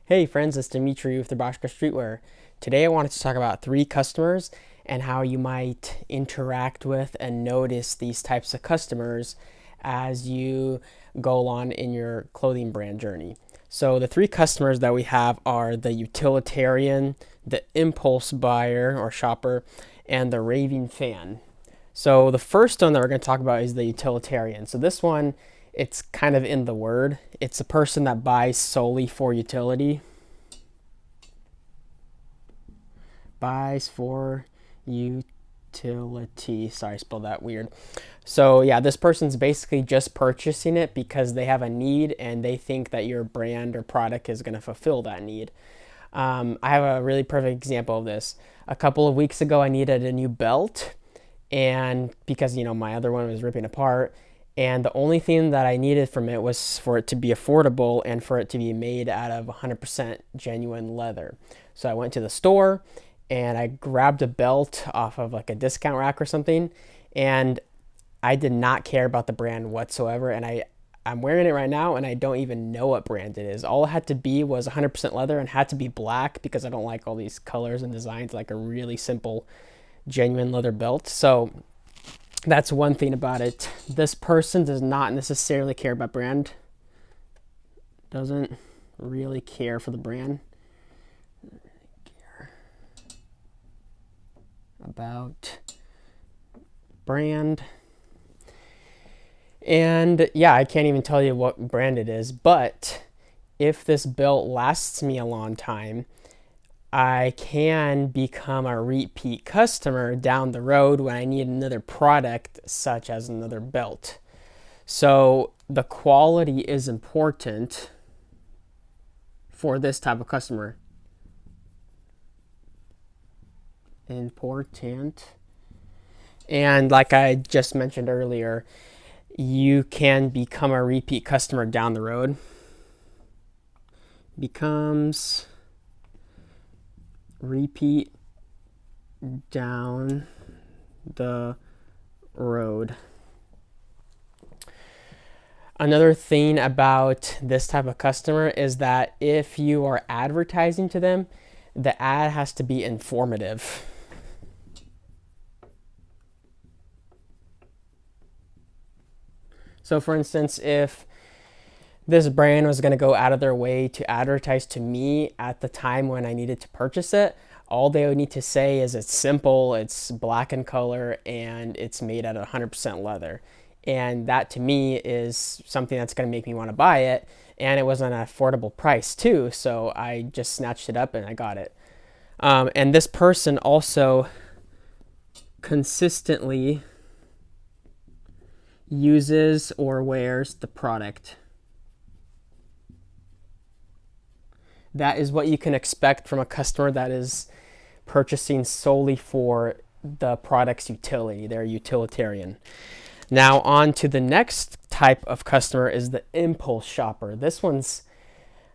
Hey friends, it's Dimitri with the Bashka Streetwear. Today I wanted to talk about 3 customers and how you might interact with and notice these types of customers as you go along in your clothing brand journey. So the 3 customers that we have are the utilitarian, the impulse buyer or shopper, and the raving fan. So the first one that we're going to talk about is the utilitarian. So this one, it's kind of in the word. It's a person that buys solely for utility. Buys for utility. Sorry, I spelled that weird. So yeah, this person's basically just purchasing it because they have a need and they think that your brand or product is going to fulfill that need. I have a really perfect example of this. A couple of weeks ago, I needed a new belt, and because my other one was ripping apart, and the only thing that I needed from it was for it to be affordable and for it to be made out of 100% genuine leather. So I went to the store and I grabbed a belt off of like a discount rack or something, and I did not care about the brand whatsoever, and I'm wearing it right now and I don't even know what brand it is. All it had to be was 100% leather and had to be black because I don't like all these colors and designs, like a really simple genuine leather belt. So that's one thing about it. This person does not necessarily care about brand. Doesn't really care for the brand. Care about brand. And yeah, I can't even tell you what brand it is, but if this belt lasts me a long time, I can become a repeat customer down the road when I need another product, such as another belt. So the quality is important for this type of customer. Important. And like I just mentioned earlier, you can become a repeat customer down the road. Becomes repeat down the road. Another thing about this type of customer is that if you are advertising to them, the ad has to be informative. So for instance, if this brand was going to go out of their way to advertise to me at the time when I needed to purchase it, all they would need to say is it's simple, it's black in color, and it's made out of 100% leather. And that to me is something that's going to make me want to buy it. And it was an affordable price too, so I just snatched it up and I got it. And this person also consistently uses or wears the product. That is what you can expect from a customer that is purchasing solely for the product's utility. They're utilitarian. Now on to the next type of customer is the impulse shopper. This one's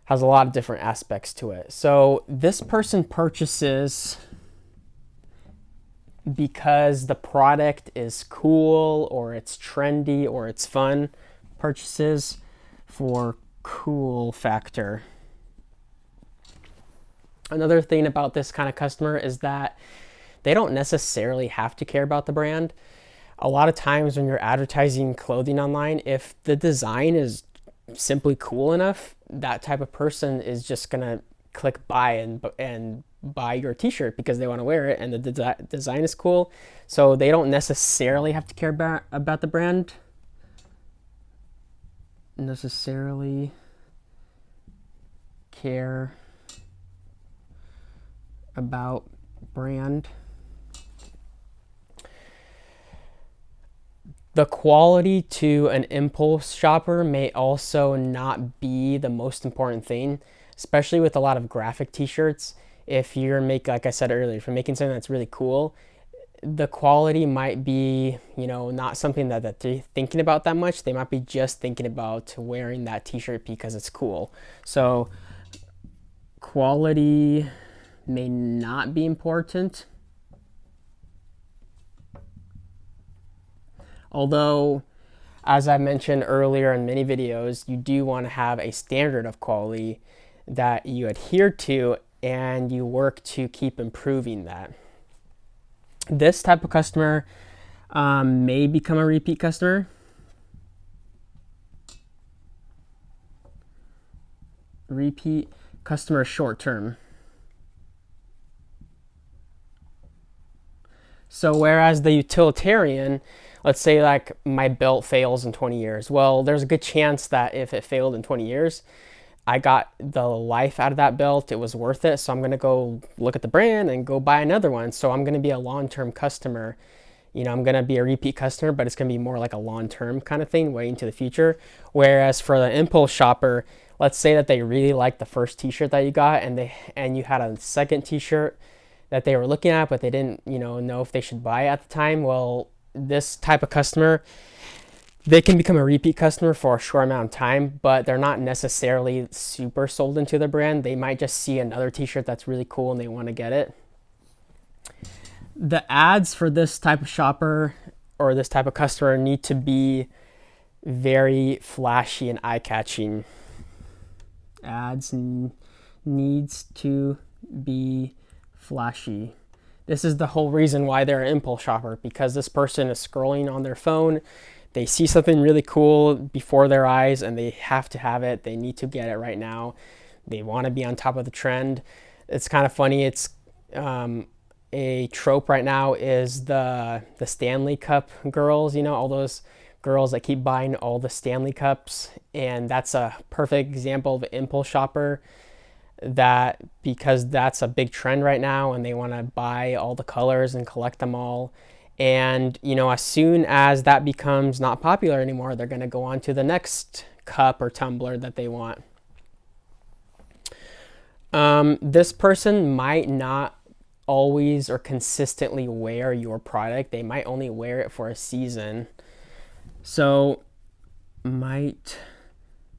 has a lot of different aspects to it. So this person purchases because the product is cool or it's trendy or it's fun. Purchases for cool factor. Another thing about this kind of customer is that they don't necessarily have to care about the brand. A lot of times when you're advertising clothing online, if the design is simply cool enough, that type of person is just gonna click buy and buy your t-shirt because they want to wear it and the design is cool. So they don't necessarily have to care about the brand. Necessarily care about brand. The quality to an impulse shopper may also not be the most important thing, especially with a lot of graphic t-shirts. If you're like I said earlier, if you're making something that's really cool, the quality might be, not something that they're thinking about that much. They might be just thinking about wearing that t-shirt because it's cool. So quality may not be important. Although, as I mentioned earlier in many videos, you do want to have a standard of quality that you adhere to, and you work to keep improving that. This type of customer may become a repeat customer. Repeat customer short term. So whereas the utilitarian, let's say like my belt fails in 20 years. Well, there's a good chance that if it failed in 20 years, I got the life out of that belt. It was worth it. So I'm going to go look at the brand and go buy another one. So I'm going to be a long-term customer. I'm going to be a repeat customer, but it's going to be more like a long-term kind of thing, way into the future. Whereas for the impulse shopper, let's say that they really liked the first t-shirt that you got, and you had a second t-shirt that they were looking at, but they didn't, know if they should buy it at the time. Well, this type of customer, they can become a repeat customer for a short amount of time, but they're not necessarily super sold into the brand. They might just see another t-shirt that's really cool and they want to get it. The ads for this type of shopper or this type of customer need to be very flashy and eye-catching. Ads needs to be flashy. This is the whole reason why they're an impulse shopper, because this person is scrolling on their phone. They see something really cool before their eyes and they have to have it. They need to get it right now. They want to be on top of the trend. It's kind of funny. It's a trope right now is the Stanley Cup girls, all those girls that keep buying all the Stanley Cups. And that's a perfect example of an impulse shopper, that because that's a big trend right now and they want to buy all the colors and collect them all. And, as soon as that becomes not popular anymore, they're going to go on to the next cup or tumbler that they want. This person might not always or consistently wear your product. They might only wear it for a season. So, might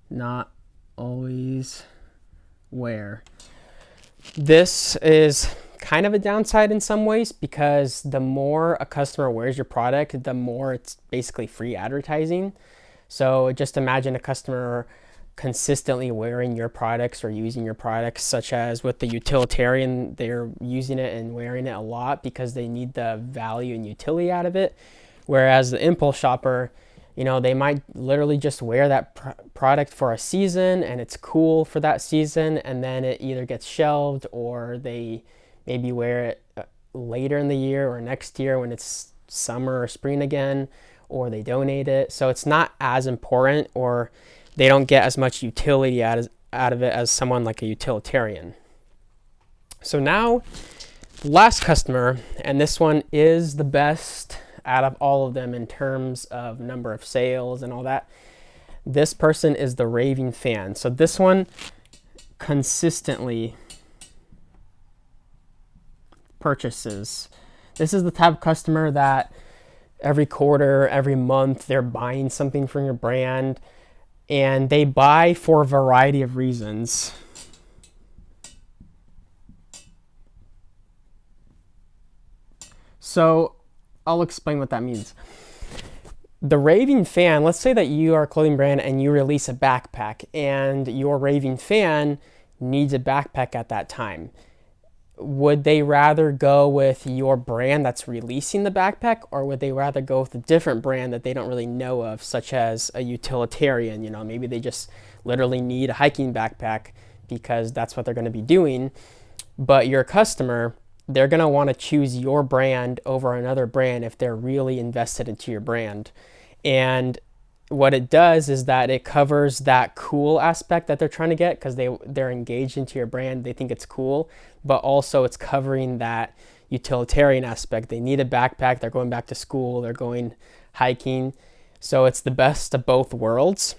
not always wear. This is kind of a downside in some ways, because the more a customer wears your product, the more it's basically free advertising. So just imagine a customer consistently wearing your products or using your products, such as with the utilitarian, they're using it and wearing it a lot because they need the value and utility out of it. Whereas the impulse shopper, they might literally just wear that product for a season and it's cool for that season, and then it either gets shelved or they maybe wear it later in the year or next year when it's summer or spring again, or they donate it. So it's not as important, or they don't get as much utility out of it as someone like a utilitarian. So now, last customer, and this one is the best out of all of them in terms of number of sales and all that. This person is the raving fan. So this one consistently purchases. This is the type of customer that every quarter, every month, they're buying something from your brand, and they buy for a variety of reasons. So I'll explain what that means. The raving fan, let's say that you are a clothing brand and you release a backpack, and your raving fan needs a backpack at that time. Would they rather go with your brand that's releasing the backpack, or would they rather go with a different brand that they don't really know of, such as a utilitarian? Maybe they just literally need a hiking backpack because that's what they're going to be doing. But your customer, they're going to want to choose your brand over another brand if they're really invested into your brand. And what it does is that it covers that cool aspect that they're trying to get, because they're engaged into your brand, they think it's cool, but also it's covering that utilitarian aspect. They need a backpack, they're going back to school, they're going hiking, so it's the best of both worlds.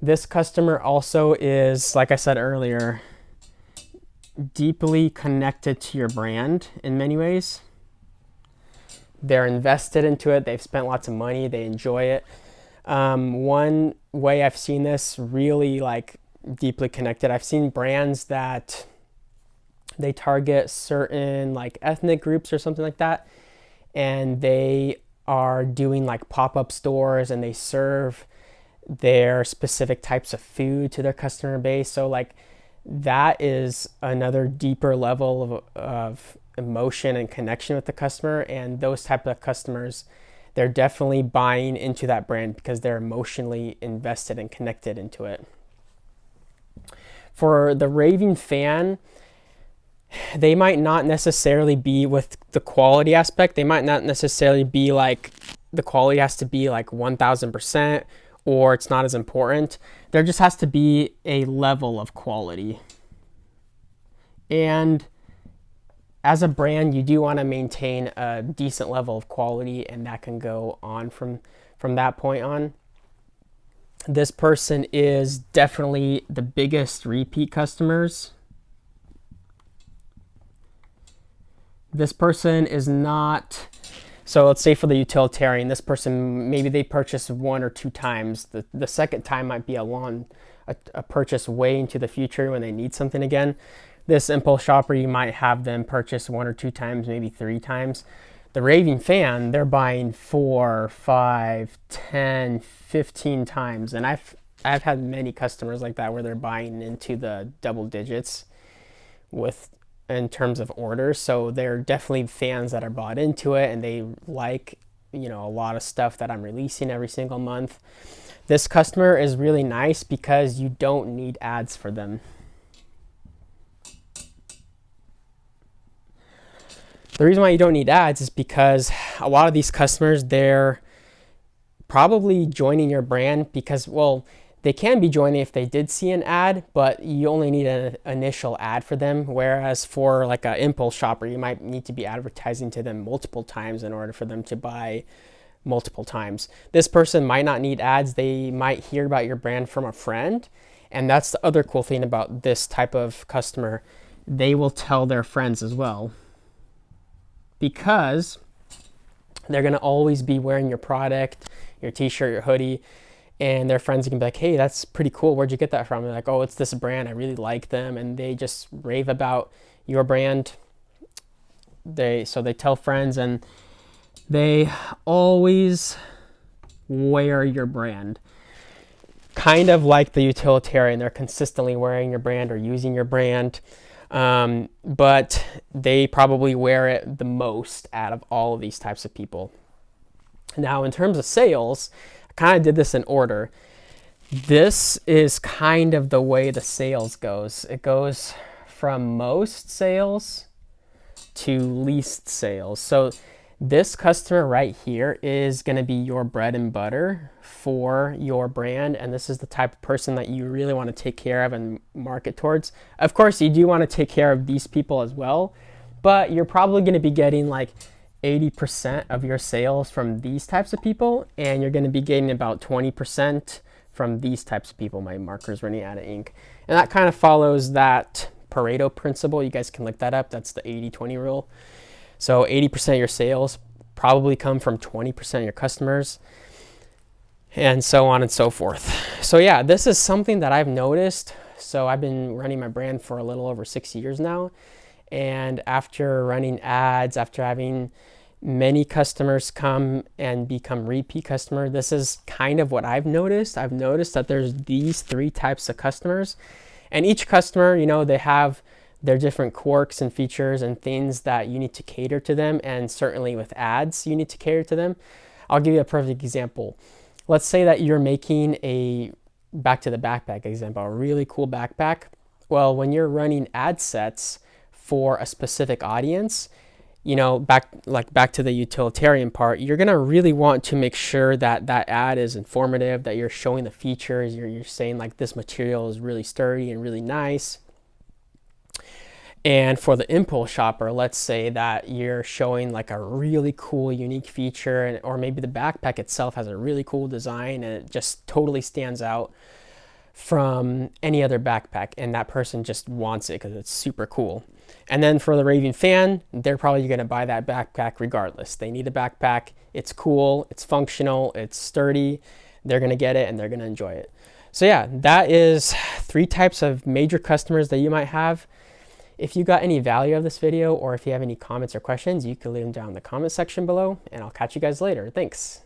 This customer also is, like I said earlier, deeply connected to your brand in many ways. They're invested into it. They've spent lots of money. They enjoy it. One way I've seen this really deeply connected, I've seen brands that they target certain ethnic groups or something like that, and they are doing pop-up stores, and they serve their specific types of food to their customer base. So like that is another deeper level of emotion and connection with the customer. And those type of customers, they're definitely buying into that brand because they're emotionally invested and connected into it. For the raving fan, they might not necessarily be with the quality aspect. They might not necessarily be like the quality has to be like 1000% or it's not as important. There just has to be a level of quality. And as a brand, you do want to maintain a decent level of quality, and that can go on from that point on. This person is definitely the biggest repeat customers. This person is not, so let's say for the utilitarian, this person, maybe they purchase 1 or 2 times. The second time might be a purchase way into the future when they need something again. This impulse shopper, you might have them purchase 1 or 2 times, maybe 3 times. The raving fan, they're buying 4, 5, 10, 15 times. And I've had many customers like that where they're buying into the double digits in terms of orders. So they're definitely fans that are bought into it, and they like, a lot of stuff that I'm releasing every single month. This customer is really nice because you don't need ads for them. The reason why you don't need ads is because a lot of these customers, they're probably joining your brand because, well, they can be joining if they did see an ad, but you only need an initial ad for them. Whereas for like an impulse shopper, you might need to be advertising to them multiple times in order for them to buy multiple times. This person might not need ads. They might hear about your brand from a friend. And that's the other cool thing about this type of customer. They will tell their friends as well, because they're going to always be wearing your product, your t-shirt, your hoodie, and their friends can be like, hey, that's pretty cool. Where'd you get that from? They're like, oh, it's this brand. I really like them. And they just rave about your brand. So they tell friends, and they always wear your brand. Kind of like the utilitarian. They're consistently wearing your brand or using your brand. But they probably wear it the most out of all of these types of people. Now, in terms of sales, I kind of did this in order. This is kind of the way the sales goes. It goes from most sales to least sales. So this customer right here is going to be your bread and butter for your brand, and this is the type of person that you really want to take care of and market towards. Of course, you do want to take care of these people as well, but you're probably going to be getting like 80% of your sales from these types of people, and you're going to be getting about 20% from these types of people. My marker's running out of ink. And that kind of follows that Pareto principle. You guys can look that up. That's the 80-20 rule. So 80% of your sales probably come from 20% of your customers, and so on and so forth. So yeah, this is something that I've noticed. So I've been running my brand for a little over 6 years now. And after running ads, after having many customers come and become repeat customer, this is kind of what I've noticed. I've noticed that there's these 3 types of customers, and each customer, they have their different quirks and features and things that you need to cater to them. And certainly with ads, you need to cater to them. I'll give you a perfect example. Let's say that you're making back to the backpack example, a really cool backpack. Well, when you're running ad sets for a specific audience, back to the utilitarian part, you're going to really want to make sure that that ad is informative, that you're showing the features, you're saying like this material is really sturdy and really nice. And for the impulse shopper, let's say that you're showing like a really cool, unique feature, or maybe the backpack itself has a really cool design and it just totally stands out from any other backpack, and that person just wants it because it's super cool. And then for the raving fan, they're probably going to buy that backpack regardless. They need a backpack. It's cool. It's functional. It's sturdy. They're going to get it and they're going to enjoy it. So yeah, that is 3 types of major customers that you might have. If you got any value of this video, or if you have any comments or questions, you can leave them down in the comment section below, and I'll catch you guys later. Thanks.